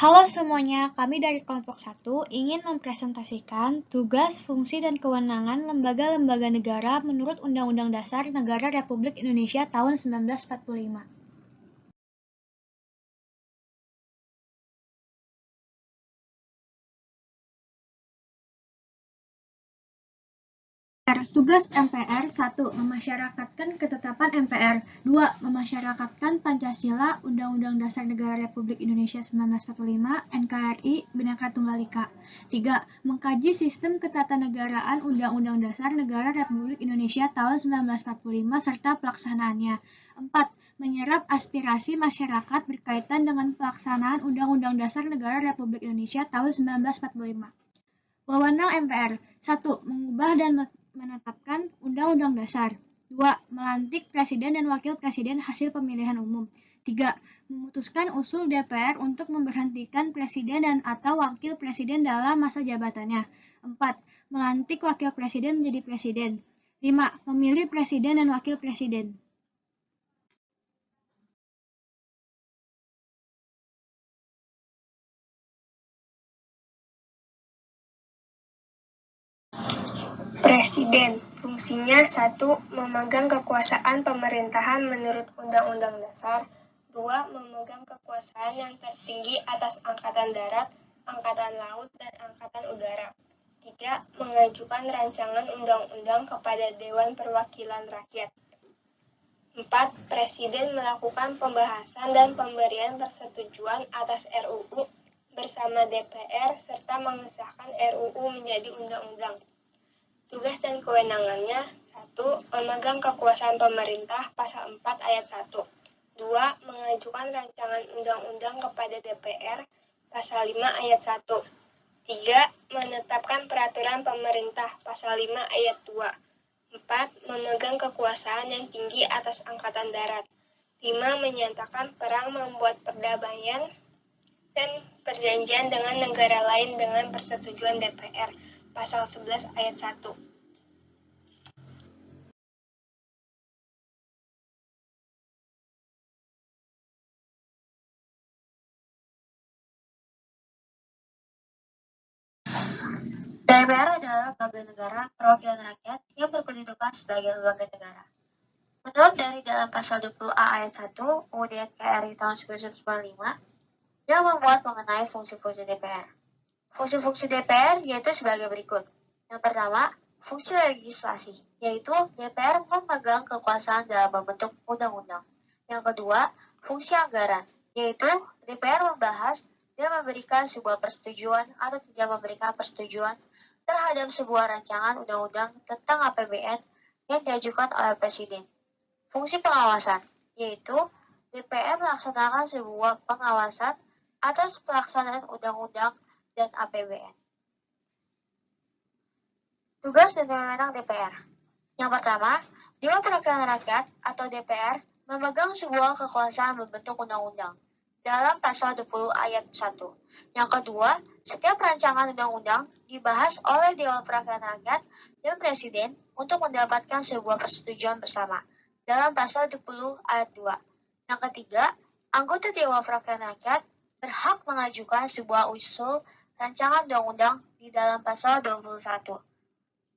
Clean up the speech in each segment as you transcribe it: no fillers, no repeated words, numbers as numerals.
Halo semuanya, kami dari kelompok 1 ingin mempresentasikan tugas, fungsi, dan kewenangan lembaga-lembaga negara menurut Undang-Undang Dasar Negara Republik Indonesia tahun 1945. Tugas MPR 1. Memasyarakatkan ketetapan MPR 2. Memasyarakatkan Pancasila, Undang-Undang Dasar Negara Republik Indonesia 1945, NKRI, Bhinneka Tunggal Ika 3. Mengkaji sistem ketatanegaraan Undang-Undang Dasar Negara Republik Indonesia tahun 1945 serta pelaksanaannya 4. Menyerap aspirasi masyarakat berkaitan dengan pelaksanaan Undang-Undang Dasar Negara Republik Indonesia tahun 1945. Wewenang MPR 1. Mengubah dan menetapkan Undang-Undang Dasar 2. Melantik Presiden dan Wakil Presiden hasil pemilihan umum 3. Memutuskan usul DPR untuk memberhentikan Presiden dan atau Wakil Presiden dalam masa jabatannya 4. Melantik Wakil Presiden menjadi Presiden 5. Memilih Presiden dan Wakil Presiden. Presiden, fungsinya 1. Memegang kekuasaan pemerintahan menurut Undang-Undang Dasar 2. Memegang kekuasaan yang tertinggi atas Angkatan Darat, Angkatan Laut, dan Angkatan Udara 3. Mengajukan rancangan undang-undang kepada Dewan Perwakilan Rakyat 4. Presiden melakukan pembahasan dan pemberian persetujuan atas RUU bersama DPR serta mengesahkan RUU menjadi undang-undang. Tugas dan kewenangannya 1. Memegang kekuasaan pemerintah pasal 4 ayat 1 2. Mengajukan rancangan undang-undang kepada DPR pasal 5 ayat 1 3. Menetapkan peraturan pemerintah pasal 5 ayat 2 4. Memegang kekuasaan yang tinggi atas Angkatan Darat 5. Menyatakan perang, membuat perdamaian dan perjanjian dengan negara lain dengan persetujuan DPR pasal 11 ayat 1. DPR adalah lembaga negara perwakilan rakyat yang berkedudukan sebagai lembaga negara. Menurut dari dalam pasal 20A ayat 1 UUD NKRI tahun 1945 yang memuat mengenai fungsi-fungsi DPR. Fungsi-fungsi DPR yaitu sebagai berikut. Yang pertama, fungsi legislasi, yaitu DPR memegang kekuasaan dalam membentuk undang-undang. Yang kedua, fungsi anggaran, yaitu DPR membahas dan memberikan sebuah persetujuan atau tidak memberikan persetujuan terhadap sebuah rancangan undang-undang tentang APBN yang diajukan oleh Presiden. Fungsi pengawasan, yaitu DPR melaksanakan sebuah pengawasan atas pelaksanaan undang-undang dan APBN. Tugas dan wewenang DPR. Yang pertama, Dewan Perwakilan Rakyat atau DPR memegang sebuah kekuasaan membentuk undang-undang dalam pasal 20 ayat 1. Yang kedua, setiap rancangan undang-undang dibahas oleh Dewan Perwakilan Rakyat dan Presiden untuk mendapatkan sebuah persetujuan bersama dalam pasal 20 ayat 2. Yang ketiga, anggota Dewan Perwakilan Rakyat berhak mengajukan sebuah usul rancangan undang-undang di dalam pasal 21.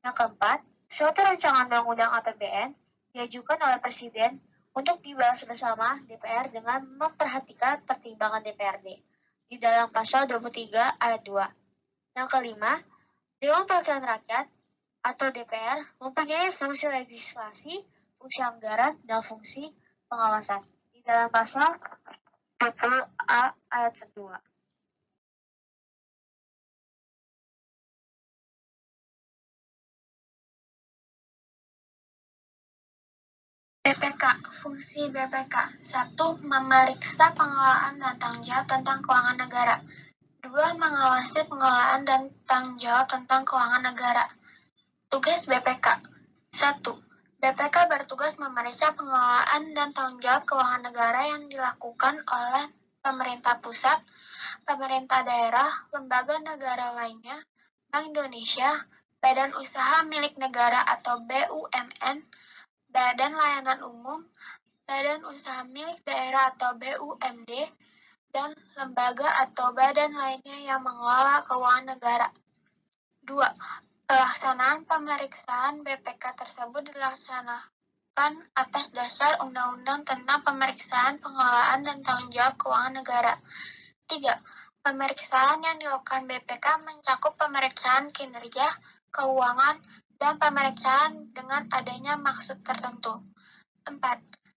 Yang keempat, suatu rancangan undang-undang APBN diajukan oleh Presiden untuk dibahas bersama DPR dengan memperhatikan pertimbangan DPRD di dalam pasal 23 ayat 2. Yang kelima, Dewan Perwakilan Rakyat atau DPR mempunyai fungsi legislasi, fungsi anggaran, dan fungsi pengawasan di dalam pasal 20A ayat 2. BPK. Fungsi BPK 1. Memeriksa pengelolaan dan tanggung jawab tentang keuangan negara 2. Mengawasi pengelolaan dan tanggung jawab tentang keuangan negara. Tugas BPK 1. BPK bertugas memeriksa pengelolaan dan tanggung jawab keuangan negara yang dilakukan oleh pemerintah pusat, pemerintah daerah, lembaga negara lainnya, Bank Indonesia, Badan Usaha Milik Negara atau BUMN, Badan Layanan Umum, Badan Usaha Milik Daerah atau BUMD, dan lembaga atau badan lainnya yang mengelola keuangan negara. 2. Pelaksanaan pemeriksaan BPK tersebut dilaksanakan atas dasar Undang-Undang tentang Pemeriksaan Pengelolaan dan Tanggung Jawab Keuangan Negara. 3. Pemeriksaan yang dilakukan BPK mencakup pemeriksaan kinerja, keuangan, dan pemeriksaan dengan adanya maksud tertentu. 4.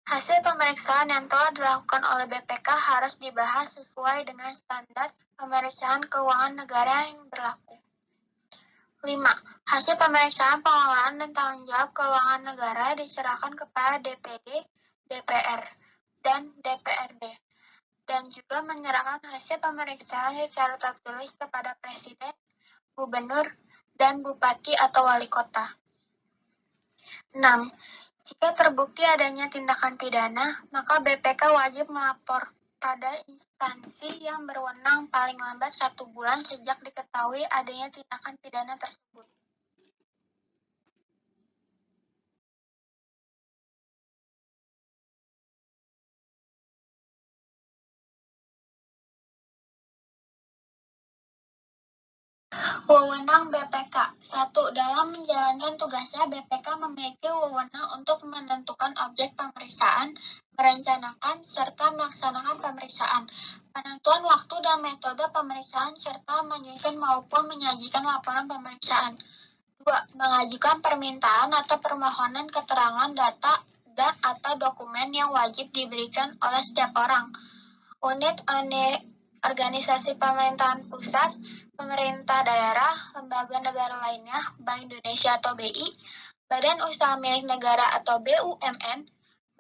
Hasil pemeriksaan yang telah dilakukan oleh BPK harus dibahas sesuai dengan standar pemeriksaan keuangan negara yang berlaku. 5. Hasil pemeriksaan pengelolaan dan tanggung jawab keuangan negara diserahkan kepada DPD, DPR, dan DPRD, dan juga menyerahkan hasil pemeriksaan secara tertulis kepada Presiden, Gubernur, dan Bupati atau Wali Kota. 6. Jika terbukti adanya tindakan pidana, maka BPK wajib melapor pada instansi yang berwenang paling lambat 1 bulan sejak diketahui adanya tindakan pidana tersebut. Wewenang BPK. 1. Dalam menjalankan tugasnya, BPK memiliki wewenang untuk menentukan objek pemeriksaan, merencanakan, serta melaksanakan pemeriksaan, penentuan waktu dan metode pemeriksaan, serta menyusun maupun menyajikan laporan pemeriksaan. 2. Mengajukan permintaan atau permohonan keterangan data dan atau dokumen yang wajib diberikan oleh setiap orang, unit organisasi pemerintahan pusat, pemerintah daerah, lembaga negara lainnya, Bank Indonesia atau BI, badan usaha milik negara atau BUMN,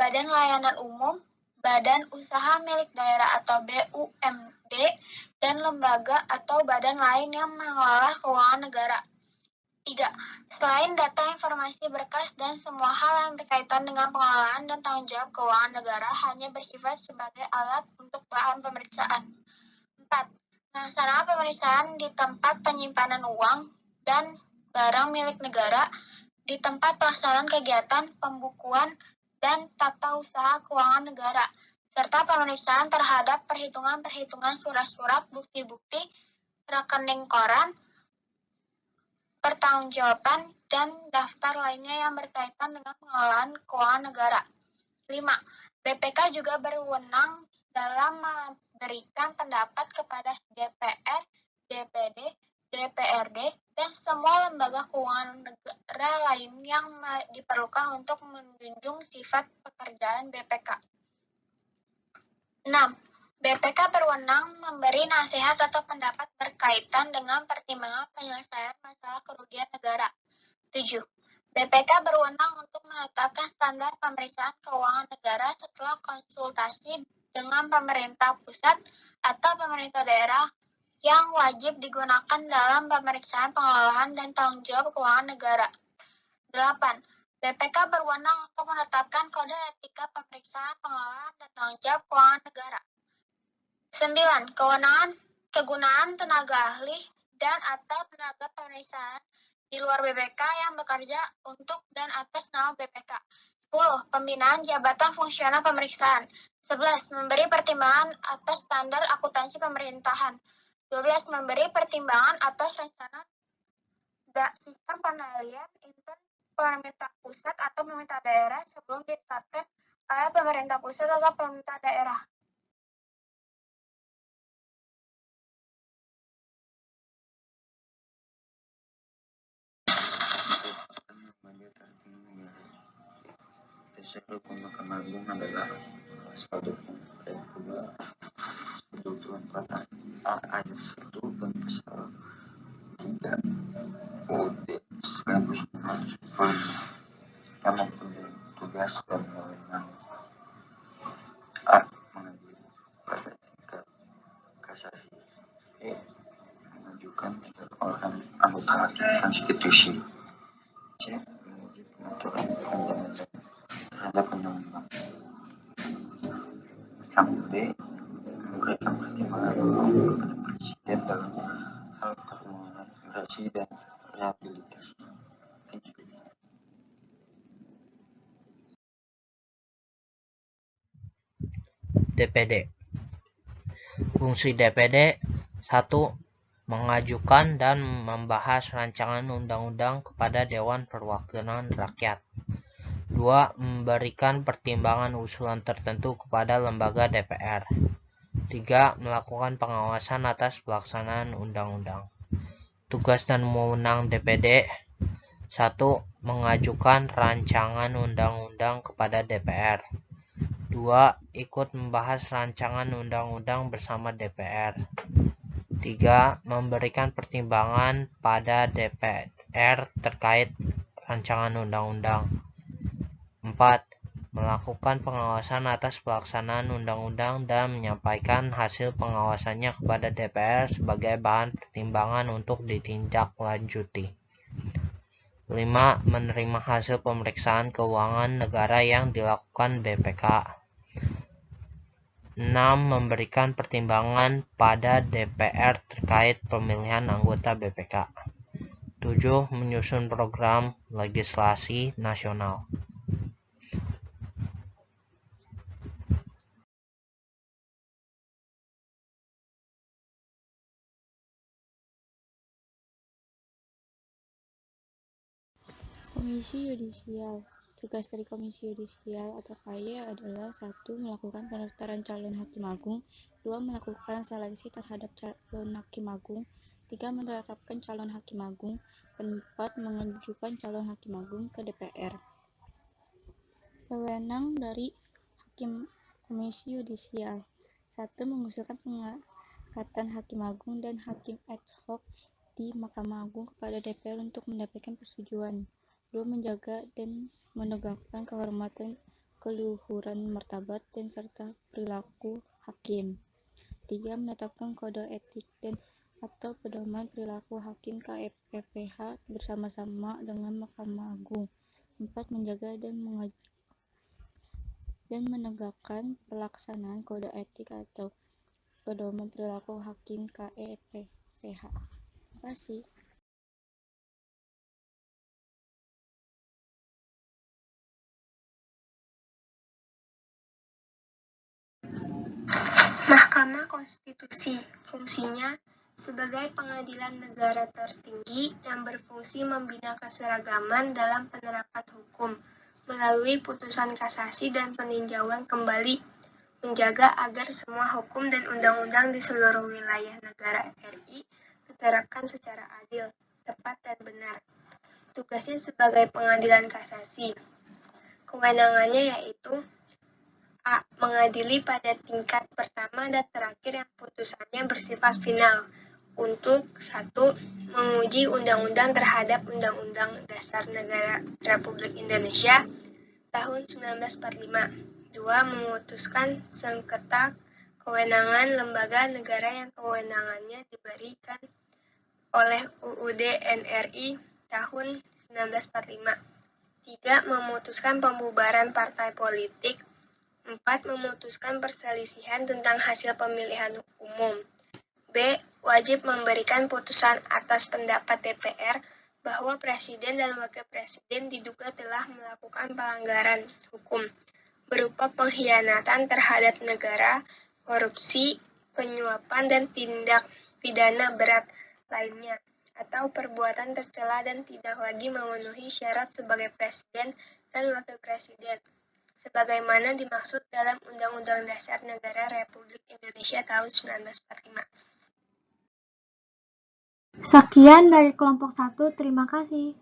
badan layanan umum, badan usaha milik daerah atau BUMD, dan lembaga atau badan lain yang mengelola keuangan negara. 3. Selain data, informasi, berkas, dan semua hal yang berkaitan dengan pengelolaan dan tanggung jawab keuangan negara hanya bersifat sebagai alat untuk bahan pemeriksaan. 4. Melaksanakan pemeriksaan di tempat penyimpanan uang dan barang milik negara, di tempat pelaksanaan kegiatan pembukuan dan tata usaha keuangan negara, serta pemeriksaan terhadap perhitungan-perhitungan surat-surat, bukti-bukti, rekening koran, pertanggungjawaban, dan daftar lainnya yang berkaitan dengan pengelolaan keuangan negara. 5. BPK juga berwenang dalam memberikan pendapat kepada DPR, DPD, DPRD, dan semua lembaga keuangan negara lain yang diperlukan untuk menjunjung sifat pekerjaan BPK. 6. BPK berwenang memberi nasihat atau pendapat berkaitan dengan pertimbangan penyelesaian masalah kerugian negara. 7. BPK berwenang untuk menetapkan standar pemeriksaan keuangan negara setelah konsultasi dengan pemerintah pusat atau pemerintah daerah yang wajib digunakan dalam pemeriksaan pengelolaan dan tanggung jawab keuangan negara. 8. BPK berwenang untuk menetapkan kode etika pemeriksaan pengelolaan dan tanggung jawab keuangan negara. 9. Kegunaan tenaga ahli dan atau tenaga pemeriksaan di luar BPK yang bekerja untuk dan atas nama BPK. 10. Pembinaan jabatan fungsional pemeriksaan. 11. Memberi pertimbangan atas standar akuntansi pemerintahan. 12. Memberi pertimbangan atas rencana sistem penilaian intern pemerintah pusat atau pemerintah daerah sebelum ditetapkan oleh pemerintah pusat atau pemerintah daerah. Lembaga tertinggi negara. Dasar hukum Mahkamah Agung adalah pasal 24 ayat 2, 24 ayat 1 dan pasal 3 UUD 1945 yang mempunyai tugas dan wewenang A. Mengadili pada tingkat kasasi, B. Mengajukan tingkat organ anggota hakim konstitusi, C. Menguji pengaturan perundang-undang terhadap undang-undang, yang D. Memberikan pertimbangan hukum kepada Presiden dalam hal permohonan gerasi dan rehabilitasi. Thank you. DPD. Fungsi DPD 1. Mengajukan dan membahas rancangan undang-undang kepada Dewan Perwakilan Rakyat. 2. Memberikan pertimbangan usulan tertentu kepada lembaga DPR. 3. Melakukan pengawasan atas pelaksanaan undang-undang. Tugas dan wewenang DPD 1. Mengajukan rancangan undang-undang kepada DPR. 2. Ikut membahas rancangan undang-undang bersama DPR. 3. Memberikan pertimbangan pada DPR terkait rancangan undang-undang. 4. Melakukan pengawasan atas pelaksanaan undang-undang dan menyampaikan hasil pengawasannya kepada DPR sebagai bahan pertimbangan untuk ditindaklanjuti. 5. Menerima hasil pemeriksaan keuangan negara yang dilakukan BPK. 6. Memberikan pertimbangan pada DPR terkait pemilihan anggota BPK. 7. Menyusun program legislasi nasional. Komisi Yudisial. Tugas dari Komisi Yudisial atau KY adalah 1. Melakukan pendaftaran calon hakim agung. 2. Melakukan seleksi terhadap calon hakim agung. 3. Menetapkan calon hakim agung. 4. Mengajukan calon hakim agung ke DPR. Wewenang dari Komisi Yudisial. 1. Mengusulkan pengangkatan hakim agung dan hakim ad hoc di Mahkamah Agung kepada DPR untuk mendapatkan persetujuan. 2. Menjaga dan menegakkan kehormatan, keluhuran martabat, dan serta perilaku hakim. 3. Menetapkan kode etik dan atau pedoman perilaku hakim KPPH bersama-sama dengan Mahkamah Agung. 4. Menjaga dan menegakkan pelaksanaan kode etik atau pedoman perilaku hakim KPPH. Terima kasih. Mahkamah Konstitusi fungsinya sebagai pengadilan negara tertinggi yang berfungsi membina keseragaman dalam penerapan hukum melalui putusan kasasi dan peninjauan kembali, menjaga agar semua hukum dan undang-undang di seluruh wilayah negara RI diterapkan secara adil, tepat, dan benar. Tugasnya sebagai pengadilan kasasi. Kewenangannya yaitu A. Mengadili pada tingkat pertama dan terakhir yang putusannya bersifat final untuk 1. Menguji undang-undang terhadap Undang-Undang Dasar Negara Republik Indonesia tahun 1945. 2. Memutuskan sengketa kewenangan lembaga negara yang kewenangannya diberikan oleh UUD NRI tahun 1945. 3. Memutuskan pembubaran partai politik. 4. Memutuskan perselisihan tentang hasil pemilihan umum. B. Wajib memberikan putusan atas pendapat DPR bahwa Presiden dan Wakil Presiden diduga telah melakukan pelanggaran hukum berupa pengkhianatan terhadap negara, korupsi, penyuapan, dan tindak pidana berat lainnya, atau perbuatan tercela dan tidak lagi memenuhi syarat sebagai Presiden dan Wakil Presiden, sebagaimana dimaksud dalam Undang-Undang Dasar Negara Republik Indonesia tahun 1945. Sekian dari kelompok 1, terima kasih.